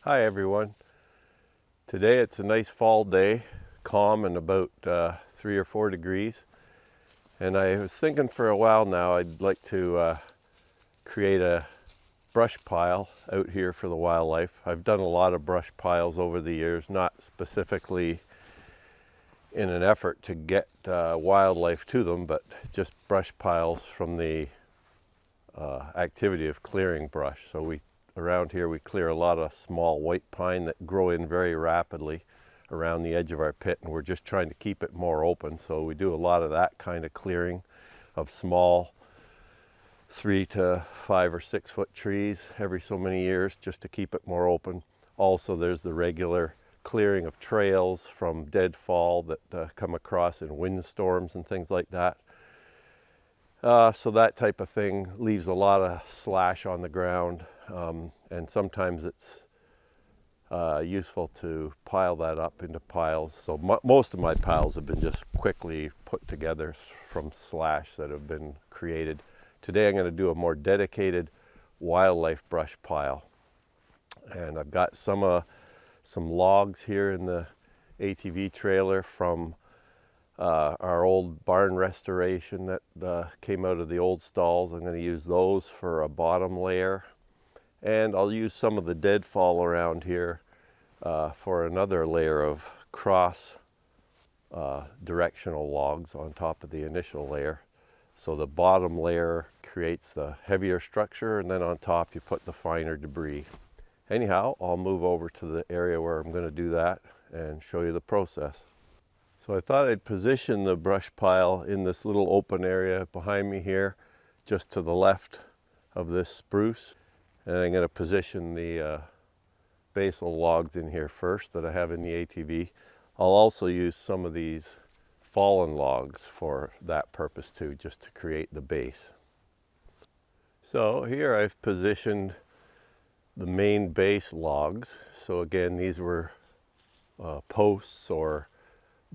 Hi everyone. Today it's a nice fall day, calm and about 3 or 4 degrees. And I was thinking for a while now I'd like to create a brush pile out here for the wildlife. I've done a lot of brush piles over the years, not specifically in an effort to get wildlife to them, but just brush piles from the activity of clearing brush. So around here we clear a lot of small white pine that grow in very rapidly around the edge of our pit, and we're just trying to keep it more open. So we do a lot of that kind of clearing of small 3 to 5 or 6 foot trees every so many years just to keep it more open. Also, there's the regular clearing of trails from deadfall that come across in windstorms and things like that. So that type of thing leaves a lot of slash on the ground, and sometimes it's useful to pile that up into piles. So most of my piles have been just quickly put together from slash that have been created. Today I'm going to do a more dedicated wildlife brush pile. And I've got some logs here in the ATV trailer from our old barn restoration that came out of the old stalls. I'm going to use those for a bottom layer. And I'll use some of the deadfall around here for another layer of cross directional logs on top of the initial layer. So the bottom layer creates the heavier structure, and then on top you put the finer debris. Anyhow, I'll move over to the area where I'm going to do that and show you the process. So I thought I'd position the brush pile in this little open area behind me here, just to the left of this spruce. And I'm going to position the basal logs in here first that I have in the ATV. I'll also use some of these fallen logs for that purpose too, just to create the base. So here I've positioned the main base logs. So again, these were posts or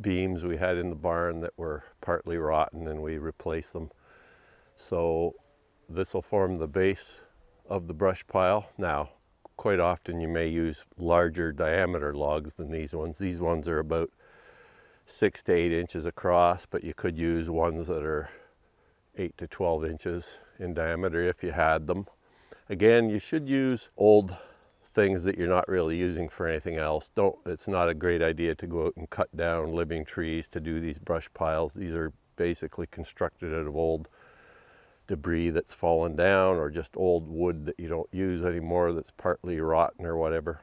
beams we had in the barn that were partly rotten, and we replaced them. So this will form the base of the brush pile. Now, quite often you may use larger diameter logs than these ones. These ones are about 6 to 8 inches across, but you could use ones that are 8 to 12 inches in diameter if you had them. Again, you should use old things that you're not really using for anything else. It's not a great idea to go out and cut down living trees to do these brush piles. These are basically constructed out of old debris that's fallen down, or just old wood that you don't use anymore that's partly rotten or whatever.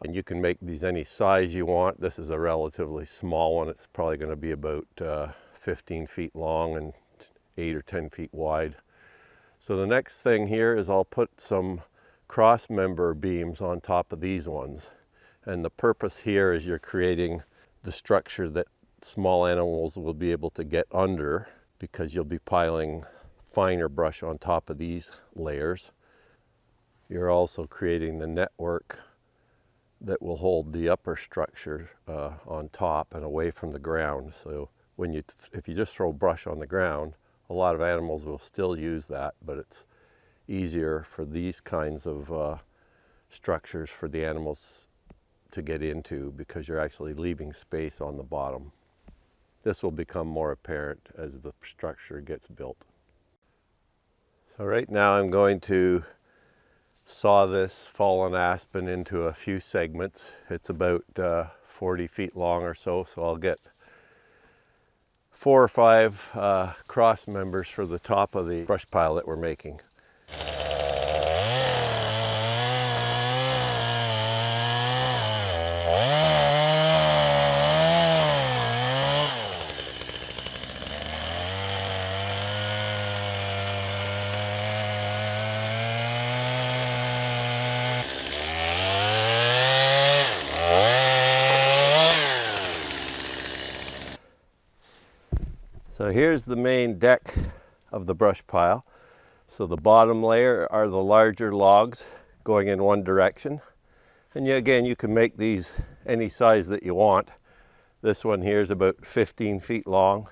And you can make these any size you want. This is a relatively small one. It's probably going to be about 15 feet long and 8 or 10 feet wide. So the next thing here is I'll put some cross member beams on top of these ones. And the purpose here is you're creating the structure that small animals will be able to get under, because you'll be piling finer brush on top of these layers. You're also creating the network that will hold the upper structure on top and away from the ground. So if you just throw brush on the ground, a lot of animals will still use that, but it's easier for these kinds of structures for the animals to get into, because you're actually leaving space on the bottom. This will become more apparent as the structure gets built. So right now I'm going to saw this fallen aspen into a few segments. It's about 40 feet long or so, so I'll get 4 or 5 cross members for the top of the brush pile that we're making. So here's the main deck of the brush pile. So the bottom layer are the larger logs going in one direction. And again, you can make these any size that you want. This one here is about 15 feet long.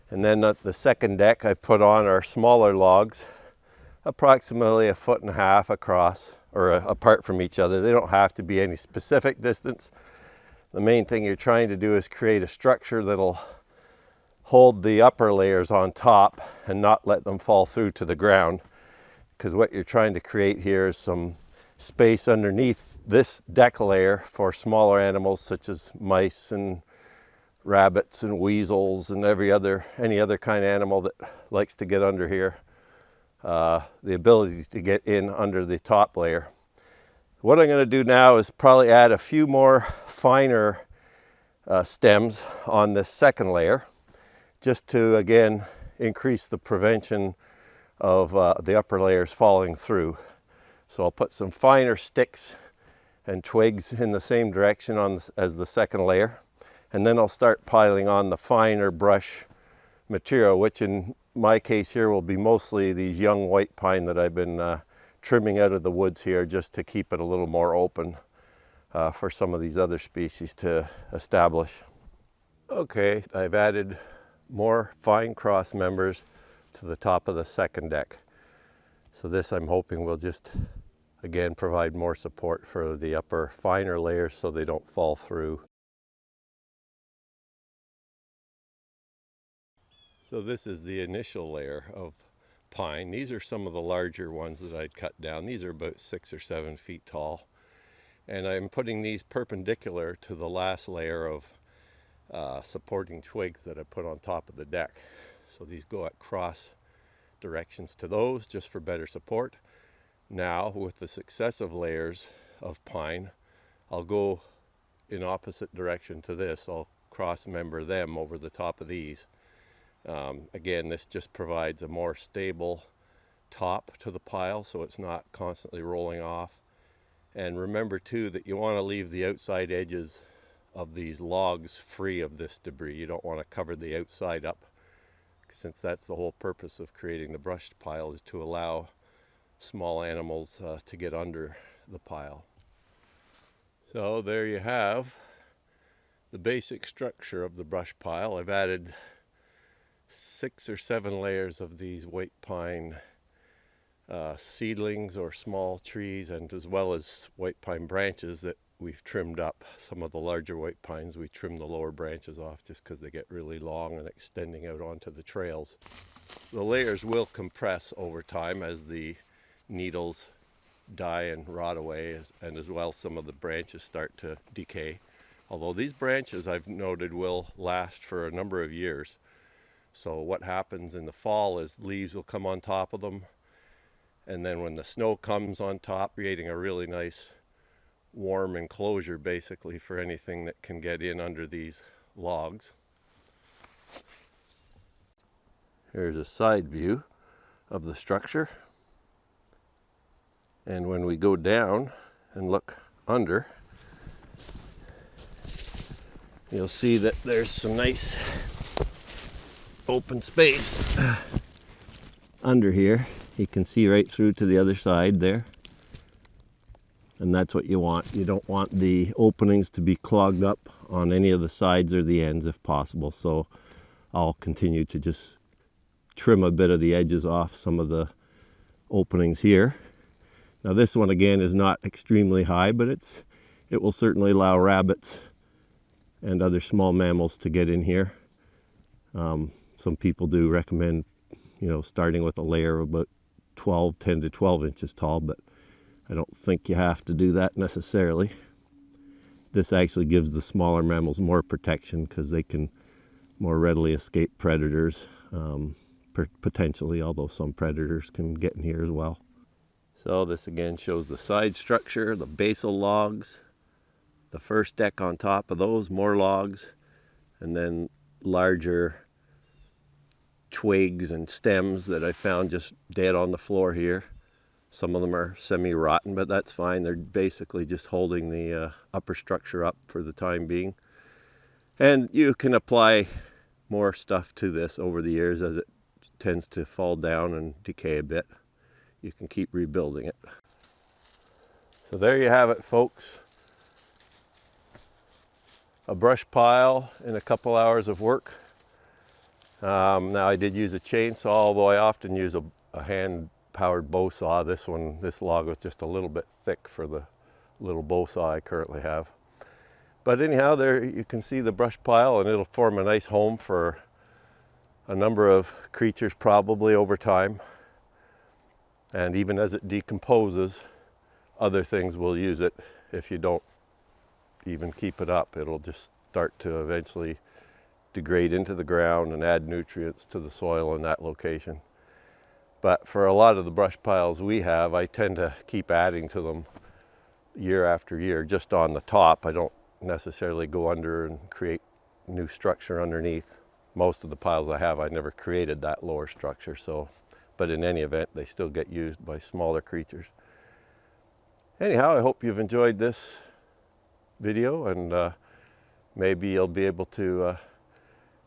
And then the second deck I've put on are smaller logs, approximately 1.5 feet across or apart from each other. They don't have to be any specific distance. The main thing you're trying to do is create a structure that'll hold the upper layers on top and not let them fall through to the ground. Because what you're trying to create here is some space underneath this deck layer for smaller animals such as mice and rabbits and weasels and any other kind of animal that likes to get under here. The ability to get in under the top layer. What I'm going to do now is probably add a few more finer stems on this second layer, just to again increase the prevention of the upper layers falling through. So I'll put some finer sticks and twigs in the same direction as the second layer, and then I'll start piling on the finer brush material, which in my case here will be mostly these young white pine that I've been trimming out of the woods here, just to keep it a little more open for some of these other species to establish. Okay, I've added more fine cross members to the top of the second deck. So this, I'm hoping, will just again provide more support for the upper finer layers so they don't fall through. So this is the initial layer of pine. These are some of the larger ones that I'd cut down. These are about 6 or 7 feet tall. And I'm putting these perpendicular to the last layer of supporting twigs that I put on top of the deck. So these go at cross directions to those, just for better support. Now, with the successive layers of pine, I'll go in opposite direction to this. I'll cross member them over the top of these. Again, this just provides a more stable top to the pile, so it's not constantly rolling off. And remember too that you want to leave the outside edges of these logs free of this debris. You don't want to cover the outside up, since that's the whole purpose of creating the brushed pile, is to allow small animals to get under the pile. So there you have the basic structure of the brush pile. I've added 6 or 7 layers of these white pine seedlings or small trees, and as well as white pine branches that we've trimmed up. Some of the larger white pines, we trim the lower branches off just because they get really long and extending out onto the trails. The layers will compress over time as the needles die and rot away, and as well some of the branches start to decay. Although these branches, I've noted, will last for a number of years. So what happens in the fall is leaves will come on top of them, and then when the snow comes on top, creating a really nice warm enclosure basically for anything that can get in under these logs. Here's a side view of the structure. And when we go down and look under, you'll see that there's some nice open space under here. You can see right through to the other side there. And that's what you want. You don't want the openings to be clogged up on any of the sides or the ends if possible. So I'll continue to just trim a bit of the edges off some of the openings here. Now this one again is not extremely high, but it will certainly allow rabbits and other small mammals to get in here. Some people do recommend, starting with a layer of about 10 to 12 inches tall, but I don't think you have to do that necessarily. This actually gives the smaller mammals more protection because they can more readily escape predators, potentially, although some predators can get in here as well. So this again shows the side structure, the basal logs, the first deck on top of those, more logs, and then larger twigs and stems that I found just dead on the floor here. Some of them are semi-rotten, but that's fine. They're basically just holding the upper structure up for the time being. And you can apply more stuff to this over the years as it tends to fall down and decay a bit. You can keep rebuilding it. So there you have it, folks. A brush pile in a couple hours of work. Now I did use a chainsaw, although I often use a hand powered bow saw. This log was just a little bit thick for the little bow saw I currently have. But anyhow, there you can see the brush pile, and it'll form a nice home for a number of creatures probably over time. And even as it decomposes, other things will use it. If you don't even keep it up, it'll just start to eventually degrade into the ground and add nutrients to the soil in that location. But for a lot of the brush piles we have, I tend to keep adding to them year after year, just on the top. I don't necessarily go under and create new structure underneath. Most of the piles I have, I never created that lower structure, so, but in any event, they still get used by smaller creatures. Anyhow, I hope you've enjoyed this video, and maybe you'll be able to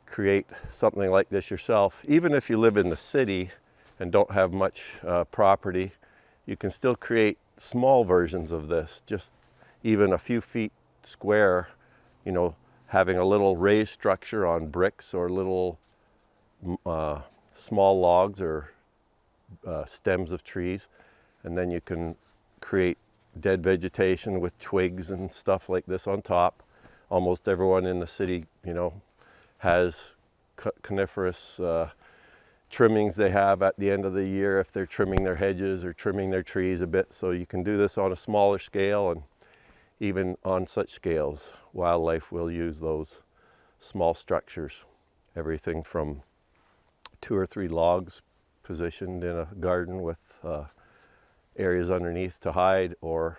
create something like this yourself. Even if you live in the city and don't have much property, you can still create small versions of this, just even a few feet square, you know, having a little raised structure on bricks or little small logs or stems of trees. And then you can create dead vegetation with twigs and stuff like this on top. Almost everyone in the city, you know, has coniferous trimmings they have at the end of the year if they're trimming their hedges or trimming their trees a bit. So you can do this on a smaller scale, and even on such scales, wildlife will use those small structures. Everything from 2 or 3 logs positioned in a garden with areas underneath to hide, or,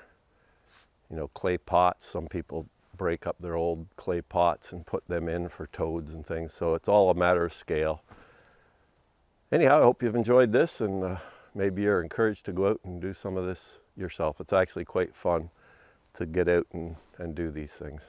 you know, clay pots. Some people break up their old clay pots and put them in for toads and things. So it's all a matter of scale. Anyhow, I hope you've enjoyed this, and maybe you're encouraged to go out and do some of this yourself. It's actually quite fun to get out and do these things.